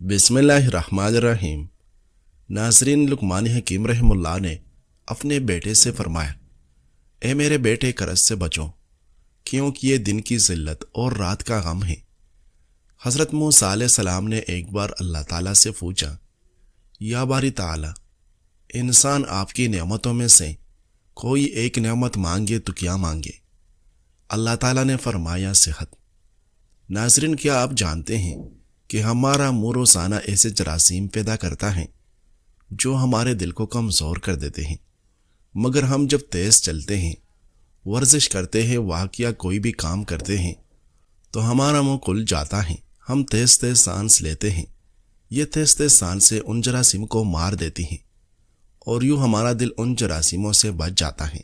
بسم اللہ الرحمن الرحیم۔ ناظرین، لقمان حکیم رحم اللہ نے اپنے بیٹے سے فرمایا، اے میرے بیٹے، کرس سے بچو، کیونکہ یہ دن کی ذلت اور رات کا غم ہے۔ حضرت موسیٰ علیہ السلام نے ایک بار اللہ تعالیٰ سے پوچھا، یا باری تعالیٰ، انسان آپ کی نعمتوں میں سے کوئی ایک نعمت مانگے تو کیا مانگے؟ اللہ تعالیٰ نے فرمایا، صحت۔ ناظرین، کیا آپ جانتے ہیں کہ ہمارا منہ روزانہ ایسے جراثیم پیدا کرتا ہے جو ہمارے دل کو کمزور کر دیتے ہیں، مگر ہم جب تیز چلتے ہیں، ورزش کرتے ہیں، واقعہ کوئی بھی کام کرتے ہیں تو ہمارا منہ کھل جاتا ہے، ہم تیز تیز سانس لیتے ہیں، یہ تیز تیز سانسیں ان جراثیم کو مار دیتی ہیں اور یوں ہمارا دل ان جراثیموں سے بچ جاتا ہے۔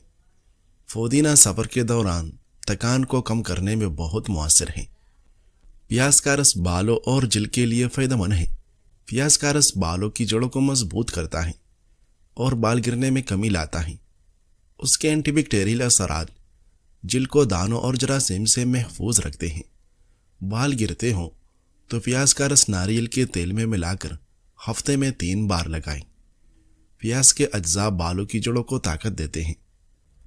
پودینہ سفر کے دوران تکان کو کم کرنے میں بہت مؤثر ہے۔ پیاز کا رس بالوں اور جلد کے لیے فائدہ مند ہے۔ پیاز کا رس بالوں کی جڑوں کو مضبوط کرتا ہے اور بال گرنے میں کمی لاتا ہے۔ اس کے اینٹی بیکٹیریل اثرات جلد کو دانوں اور جراثیم سے محفوظ رکھتے ہیں۔ بال گرتے ہوں تو پیاز کا رس ناریل کے تیل میں ملا کر ہفتے میں 3 بار لگائیں۔ پیاز کے اجزاء بالوں کی جڑوں کو طاقت دیتے ہیں۔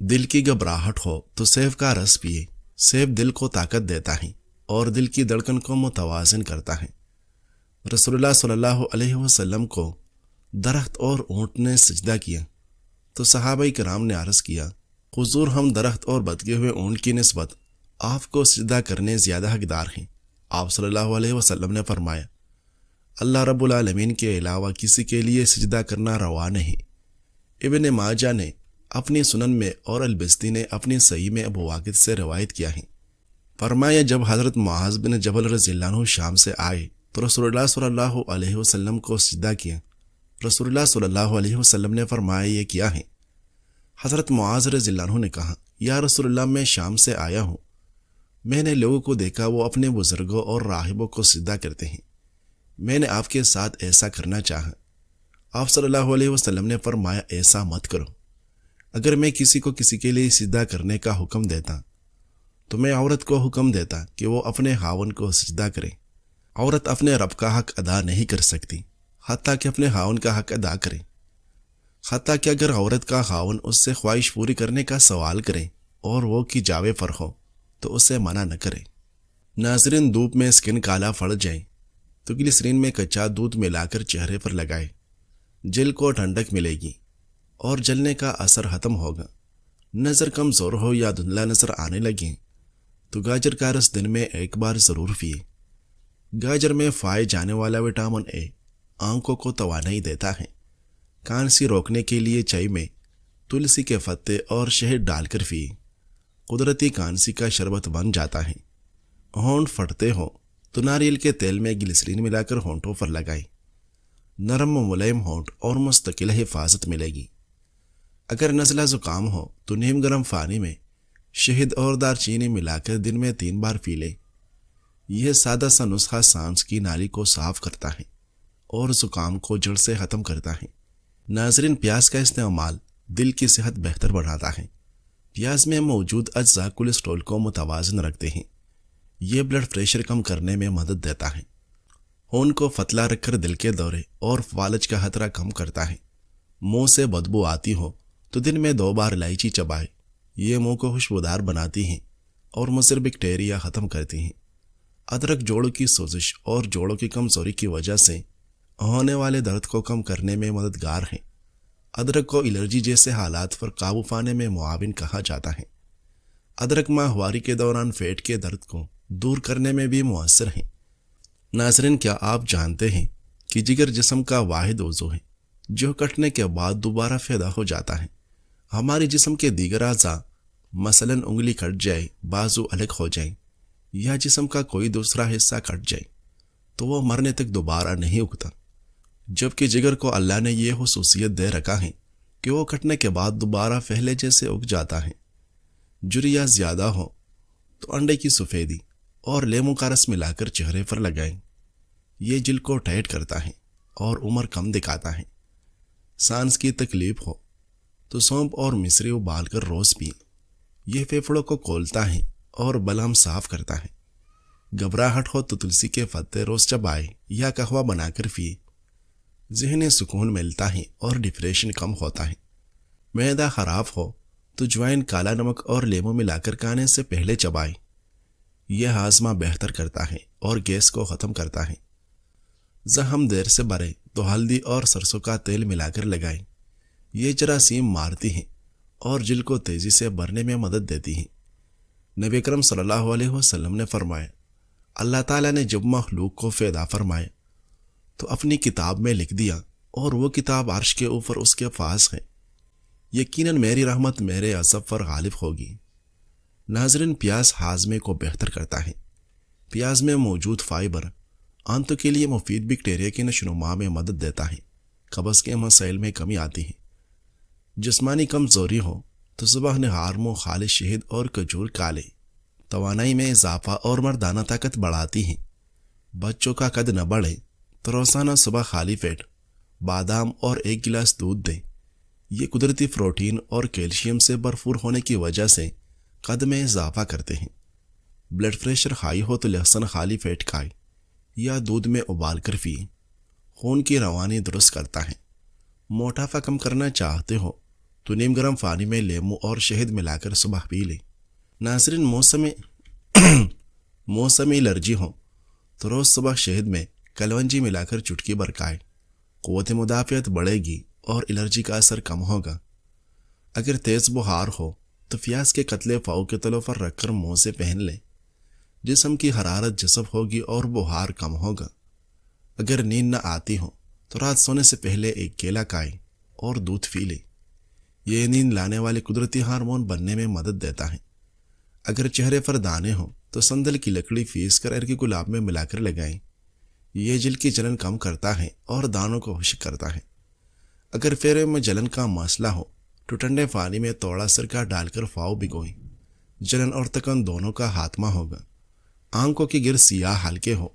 دل کی گھبراہٹ ہو تو سیب کا رس پیے۔ سیب دل کو طاقت دیتا ہے اور دل کی دھڑکن کو متوازن کرتا ہے۔ رسول اللہ صلی اللہ علیہ وسلم کو درخت اور اونٹ نے سجدہ کیا تو صحابہ کرام نے عرض کیا، حضور، ہم درخت اور بتگے ہوئے اونٹ کی نسبت آپ کو سجدہ کرنے زیادہ حقدار ہیں۔ آپ صلی اللہ علیہ وسلم نے فرمایا، اللہ رب العالمین کے علاوہ کسی کے لیے سجدہ کرنا روا نہیں۔ ابن ماجہ نے اپنی سنن میں اور البستی نے اپنی صحیح میں ابو واقد سے روایت کیا ہے۔ فرمایا، جب حضرت معاذ بن جبل رضی اللہ عنہ شام سے آئے تو رسول اللہ صلی اللہ علیہ وسلم کو سجدہ کیا۔ رسول اللہ صلی اللہ علیہ وسلم نے فرمایا، یہ کیا ہے؟ حضرت معاذ رضی اللہ عنہ نے کہا، یا رسول اللہ، میں شام سے آیا ہوں، میں نے لوگوں کو دیکھا وہ اپنے بزرگوں اور راہبوں کو سجدہ کرتے ہیں، میں نے آپ کے ساتھ ایسا کرنا چاہا۔ آپ صلی اللہ علیہ وسلم نے فرمایا، ایسا مت کرو۔ اگر میں کسی کو کسی کے لیے سجدہ کرنے کا حکم دیتا تو میں عورت کو حکم دیتا کہ وہ اپنے خاوند کو سجدہ کرے۔ عورت اپنے رب کا حق ادا نہیں کر سکتی حتیٰ کہ اپنے خاوند کا حق ادا کرے، حتیٰ کہ اگر عورت کا خاوند اس سے خواہش پوری کرنے کا سوال کرے اور وہ کی جاوے پر ہو تو اسے منع نہ کرے۔ ناظرین، دھوپ میں سکن کالا پڑ جائے تو گلیسرین میں کچا دودھ ملا کر چہرے پر لگائے، جلد کو ٹھنڈک ملے گی اور جلنے کا اثر ختم ہوگا۔ نظر کمزور ہو یا دھندلا نظر آنے لگے تو گاجر کا رس دن میں 1 بار ضرور پیے۔ گاجر میں پائے جانے والا وٹامن اے آنکھوں کو توانائی دیتا ہے۔ کھانسی روکنے کے لیے چائے میں تلسی کے پتے اور شہد ڈال کر پیے، قدرتی کھانسی کا شربت بن جاتا ہے۔ ہونٹ پھٹتے ہو تو ناریل کے تیل میں گلیسرین ملا کر ہونٹوں پر لگائیں، نرم و ملائم ہونٹ اور مستقل حفاظت ملے گی۔ اگر نزلہ زکام ہو تو نیم گرم پانی میں شہد اور دار چینی ملا کر دن میں 3 بار پی لے۔ یہ سادہ سا نسخہ سانس کی نالی کو صاف کرتا ہے اور زکام کو جڑ سے ختم کرتا ہے۔ ناظرین، پیاز کا استعمال دل کی صحت بہتر بناتا ہے۔ پیاز میں موجود اجزاء کولیسٹرول کو متوازن رکھتے ہیں۔ یہ بلڈ پریشر کم کرنے میں مدد دیتا ہے۔ خون کو پتلا رکھ کر دل کے دورے اور فالج کا خطرہ کم کرتا ہے۔ منہ سے بدبو آتی ہو تو دن میں 2 بار الائچی چبائے، یہ منہ کو خوشبودار بناتی ہیں اور مضر بیکٹیریا ختم کرتی ہیں۔ ادرک جوڑوں کی سوزش اور جوڑوں کی کمزوری کی وجہ سے ہونے والے درد کو کم کرنے میں مددگار ہے۔ ادرک کو الرجی جیسے حالات پر قابو پانے میں معاون کہا جاتا ہے۔ ادرک ماہواری کے دوران پیٹ کے درد کو دور کرنے میں بھی مؤثر ہے۔ ناظرین، کیا آپ جانتے ہیں کہ جگر جسم کا واحد عضو ہے جو کٹنے کے بعد دوبارہ پیدا ہو جاتا ہے؟ ہمارے جسم کے دیگر اعضاء، مثلا انگلی کٹ جائے، بازو الگ ہو جائیں یا جسم کا کوئی دوسرا حصہ کٹ جائے تو وہ مرنے تک دوبارہ نہیں اگتا، جبکہ جگر کو اللہ نے یہ خصوصیت دے رکھا ہے کہ وہ کٹنے کے بعد دوبارہ پہلے جیسے اگ جاتا ہے۔ جریا زیادہ ہو تو انڈے کی سفیدی اور لیموں کا رس ملا کر چہرے پر لگائیں، یہ جلد کو ٹائٹ کرتا ہے اور عمر کم دکھاتا ہے۔ سانس کی تکلیف ہو تو سونپ اور مصری ابال کر روز پئیں، یہ پھیپھڑوں کو کھولتا ہے اور بلغم صاف کرتا ہے۔ گھبراہٹ ہو تو تلسی کے پتے روز چبائے یا قہوہ بنا کر پیے، ذہنی سکون ملتا ہے اور ڈپریشن کم ہوتا ہے۔ معدہ خراب ہو تو جوائن، کالا نمک اور لیمو ملا کر کھانے سے پہلے چبائے، یہ ہاضمہ بہتر کرتا ہے اور گیس کو ختم کرتا ہے۔ زخم دیر سے بھرے تو ہلدی اور سرسوں کا تیل ملا کر لگائیں، یہ جراثیم مارتی ہیں اور جلد کو تیزی سے بھرنے میں مدد دیتی ہیں۔ نبی اکرم صلی اللہ علیہ وسلم نے فرمایا، اللہ تعالیٰ نے جب مخلوق کو پیدا فرمایا تو اپنی کتاب میں لکھ دیا، اور وہ کتاب عرش کے اوپر اس کے پاس ہے، یقیناً میری رحمت میرے عذاب پر غالب ہوگی۔ ناظرین، پیاز ہاضمے کو بہتر کرتا ہے۔ پیاز میں موجود فائبر آنتوں کے لیے مفید بیکٹیریا کی نشوونما میں مدد دیتا ہے، قبض کے مسائل میں کمی آتی ہے۔ جسمانی کمزوری ہو تو صبح نہار میں خالص شہد اور کھجور کھا لیں، توانائی میں اضافہ اور مردانہ طاقت بڑھاتی ہیں۔ بچوں کا قد نہ بڑھے تو روزانہ صبح خالی پیٹ بادام اور 1 گلاس دودھ دیں، یہ قدرتی پروٹین اور کیلشیم سے بھرپور ہونے کی وجہ سے قد میں اضافہ کرتے ہیں۔ بلڈ پریشر ہائی ہو تو لہسن خالی پیٹ کھائیں یا دودھ میں ابال کر پئیں، خون کی روانی درست کرتا ہے۔ موٹافا کم کرنا چاہتے ہو تو نیم گرم پانی میں لیمو اور شہد ملا کر صبح پی لیں۔ ناظرین، موسمی الرجی ہو تو روز صبح شہد میں کلونجی ملا کر چٹکی بھر کھائیں، قوت مدافعت بڑھے گی اور الرجی کا اثر کم ہوگا۔ اگر تیز بخار ہو تو پیاز کے قطلے پاؤں کے تلوں پر رکھ کر منہ سے پہن لیں، جسم کی حرارت جذب ہوگی اور بخار کم ہوگا۔ اگر نیند نہ آتی ہو تو رات سونے سے پہلے 1 کیلا کھائیں اور دودھ پی لیں، یہ نیند لانے والے قدرتی ہارمون بننے میں مدد دیتا ہے۔ اگر چہرے پر دانے ہوں تو سندل کی لکڑی پیس کر ارکی گلاب میں ملا کر لگائیں، یہ جلد کی جلن کم کرتا ہے اور دانوں کو خشک کرتا ہے۔ اگر پیروں میں جلن کا مسئلہ ہو تو ٹھنڈے پانی میں تھوڑا سرکہ ڈال کر پاؤں بھگوئیں، جلن اور تکن دونوں کا خاتمہ ہوگا۔ آنکھوں کی گرد سیاہ ہلکے ہو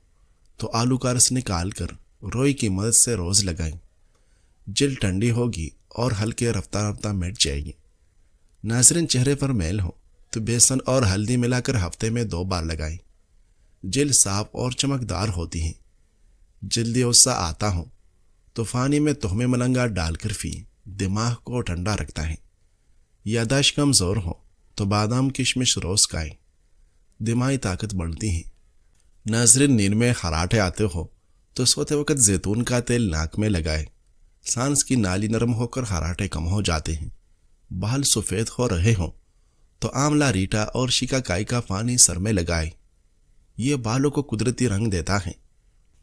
تو آلو کا رس نکال کر روئی کی مدد سے روز لگائیں، جلد ٹھنڈی ہوگی اور ہلکے رفتہ رفتہ مٹ جائے گی۔ ناظرین، چہرے پر میل ہو تو بیسن اور ہلدی ملا کر ہفتے میں 2 بار لگائیں، جلد صاف اور چمکدار ہوتی ہے۔ جلدی غصہ آتا ہو تو پانی میں تخم ملنگا ڈال کر پئیں، دماغ کو ٹھنڈا رکھتا ہے۔ یاداشت کمزور ہو تو بادام کشمش روز کھائیں، دماغی طاقت بڑھتی ہے۔ ناظرین، نیند میں خراٹے آتے ہو تو سوتے وقت زیتون کا تیل ناک میں لگائیں، سانس کی نالی نرم ہو کر خراٹے کم ہو جاتے ہیں۔ بال سفید ہو رہے ہوں تو آملہ، ریٹا اور شیکاکائی کا پانی سر میں لگائیں، یہ بالوں کو قدرتی رنگ دیتا ہے۔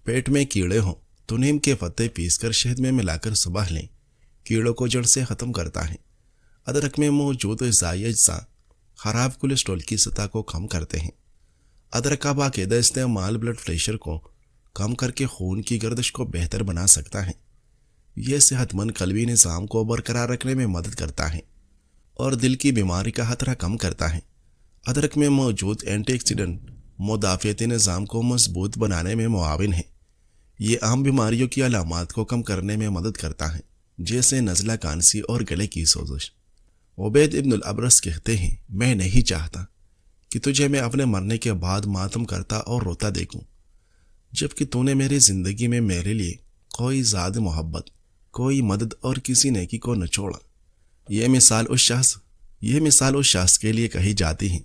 پیٹ میں کیڑے ہوں تو نیم کے پتے پیس کر شہد میں ملا کر صبح لیں، کیڑوں کو جڑ سے ختم کرتا ہے۔ ادرک میں موجود غذائی اجزاء خراب کولیسٹرول کی سطح کو کم کرتے ہیں۔ ادرک کا باقاعدہ استعمال بلڈ پریشر کو کم کر کے خون کی گردش کو بہتر بنا سکتا ہے، یہ صحت مند قلبی نظام کو برقرار رکھنے میں مدد کرتا ہے اور دل کی بیماری کا خطرہ کم کرتا ہے۔ ادرک میں موجود اینٹی آکسیڈنٹ مدافعتی نظام کو مضبوط بنانے میں معاون ہے، یہ عام بیماریوں کی علامات کو کم کرنے میں مدد کرتا ہے، جیسے نزلہ، کھانسی اور گلے کی سوزش۔ عبید ابن الابرس کہتے ہیں، میں نہیں چاہتا کہ تجھے میں اپنے مرنے کے بعد ماتم کرتا اور روتا دیکھوں، جبکہ تو نے میری زندگی میں میرے لیے کوئی ذات محبت، کوئی مدد اور کسی نیکی کو نہ چھوڑا۔ یہ مثال اس شخص کے لیے کہی جاتی ہے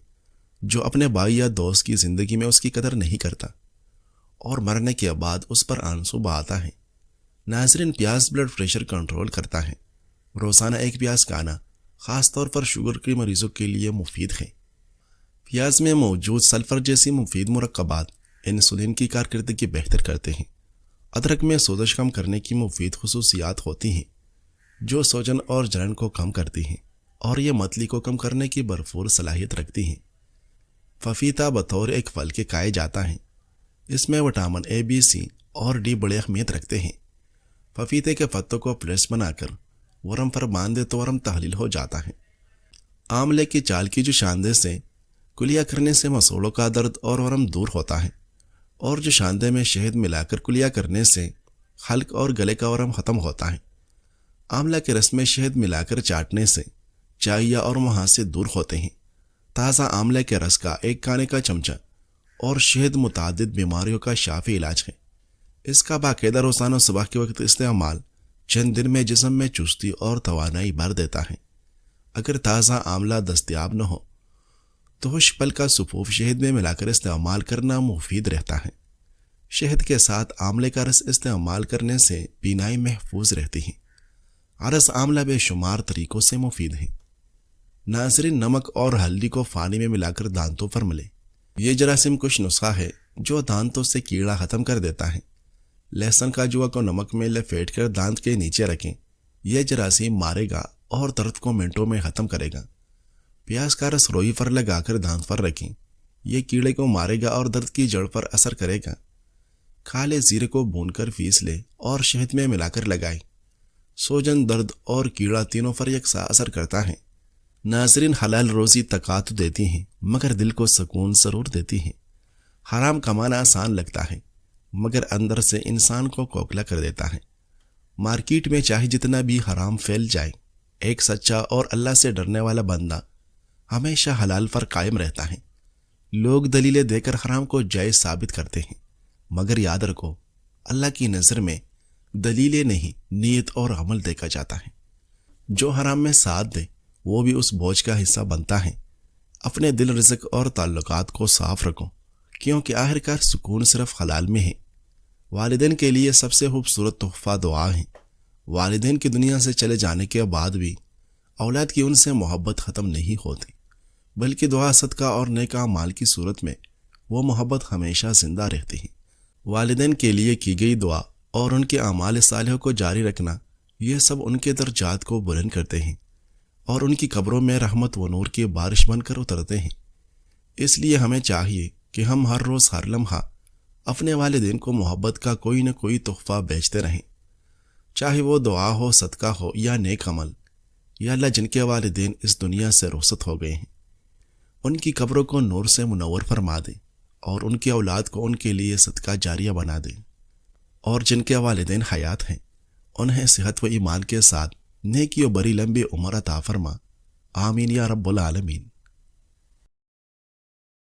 جو اپنے بھائی یا دوست کی زندگی میں اس کی قدر نہیں کرتا اور مرنے کے بعد اس پر آنسو بہاتا ہے۔ ناظرین، پیاز بلڈ پریشر کنٹرول کرتا ہے۔ روزانہ 1 پیاز کھانا خاص طور پر شوگر کے مریضوں کے لیے مفید ہے۔ پیاز میں موجود سلفر جیسی مفید مرکبات انسولین کی کارکردگی بہتر کرتے ہیں۔ ادرک میں سوزش کم کرنے کی مفید خصوصیات ہوتی ہیں جو سوجن اور جلن کو کم کرتی ہیں، اور یہ متلی کو کم کرنے کی بھرپور صلاحیت رکھتی ہیں۔ پپیتا بطور ایک پھل کے کھایا جاتا ہے، اس میں وٹامن اے، بی، سی اور ڈی بڑی اہمیت رکھتے ہیں۔ پپیتے کے پتوں کو پریس بنا کر ورم پر باندھے تو ورم تحلیل ہو جاتا ہے۔ آملے کی چال کی جوشاندے سے کلیا کرنے سے مسوڑوں کا درد اور ورم دور ہوتا ہے، اور جوشاندے میں شہد ملا کر کلیا کرنے سے حلق اور گلے کا ورم ختم ہوتا ہے۔ آملہ کے رس میں شہد ملا کر چاٹنے سے چاہیہ اور مہاسے دور ہوتے ہیں۔ تازہ آملے کے رس کا 1 کھانے کا چمچہ اور شہد متعدد بیماریوں کا شافی علاج ہے۔ اس کا باقاعدہ روزانہ صبح کے وقت استعمال چند دن میں جسم میں چستی اور توانائی بھر دیتا ہے۔ اگر تازہ آملہ دستیاب نہ ہو تو پل کا صفوف شہد میں ملا کر استعمال کرنا مفید رہتا ہے۔ شہد کے ساتھ آملے کا رس استعمال کرنے سے بینائی محفوظ رہتی ہے۔ عرض آملہ بے شمار طریقوں سے مفید ہے۔ ناظرین، نمک اور ہلدی کو پانی میں ملا کر دانتوں پر ملے۔ یہ جراثیم کش نسخہ ہے جو دانتوں سے کیڑا ختم کر دیتا ہے۔ لہسن کا جوا کو نمک میں لپیٹ کر دانت کے نیچے رکھیں، یہ جراثیم مارے گا اور درد کو منٹوں میں ختم کرے گا۔ پیاز کا رس روئی پر لگا کر دانت پر رکھیں، یہ کیڑے کو مارے گا اور درد کی جڑ پر اثر کرے گا۔ کالے زیرے کو بھون کر پیس لیں اور شہد میں ملا کر لگائیں، سوجن، درد اور کیڑا تینوں پر یکساں اثر کرتا ہے۔ ناظرین، حلال روزی تقاعد دیتی ہیں مگر دل کو سکون ضرور دیتی ہیں۔ حرام کمانا آسان لگتا ہے مگر اندر سے انسان کو کوکلا کر دیتا ہے۔ مارکیٹ میں چاہے جتنا بھی حرام پھیل جائے، ایک سچا اور اللہ سے ڈرنے والا بندہ ہمیشہ حلال پر قائم رہتا ہے۔ لوگ دلیلیں دے کر حرام کو جائز ثابت کرتے ہیں مگر یاد رکھو، اللہ کی نظر میں دلیلیں نہیں، نیت اور عمل دیکھا جاتا ہے۔ جو حرام میں ساتھ دے وہ بھی اس بوجھ کا حصہ بنتا ہے۔ اپنے دل، رزق اور تعلقات کو صاف رکھو کیونکہ آخرکار سکون صرف حلال میں ہے۔ والدین کے لیے سب سے خوبصورت تحفہ دعا ہے۔ والدین کی دنیا سے چلے جانے کے بعد بھی اولاد کی ان سے محبت ختم نہیں ہوتی، بلکہ دعا، صدقہ اور نیک اعمال کی صورت میں وہ محبت ہمیشہ زندہ رہتی ہے۔ والدین کے لیے کی گئی دعا اور ان کے اعمال صالحوں کو جاری رکھنا، یہ سب ان کے درجات کو بلند کرتے ہیں اور ان کی قبروں میں رحمت و نور کی بارش بن کر اترتے ہیں۔ اس لیے ہمیں چاہیے کہ ہم ہر روز، ہر لمحہ اپنے والدین کو محبت کا کوئی نہ کوئی تحفہ بیچتے رہیں، چاہے وہ دعا ہو، صدقہ ہو یا نیک عمل۔ یا اللہ، جن کے والدین اس دنیا سے رخصت ہو گئے ہیں، ان کی قبروں کو نور سے منور فرما دے اور ان کی اولاد کو ان کے لیے صدقہ جاریہ بنا دے، اور جن کے والدین حیات ہیں انہیں صحت و ایمان کے ساتھ نیکی و بڑی لمبی عمر عطا فرما۔ آمین یا رب العالمین۔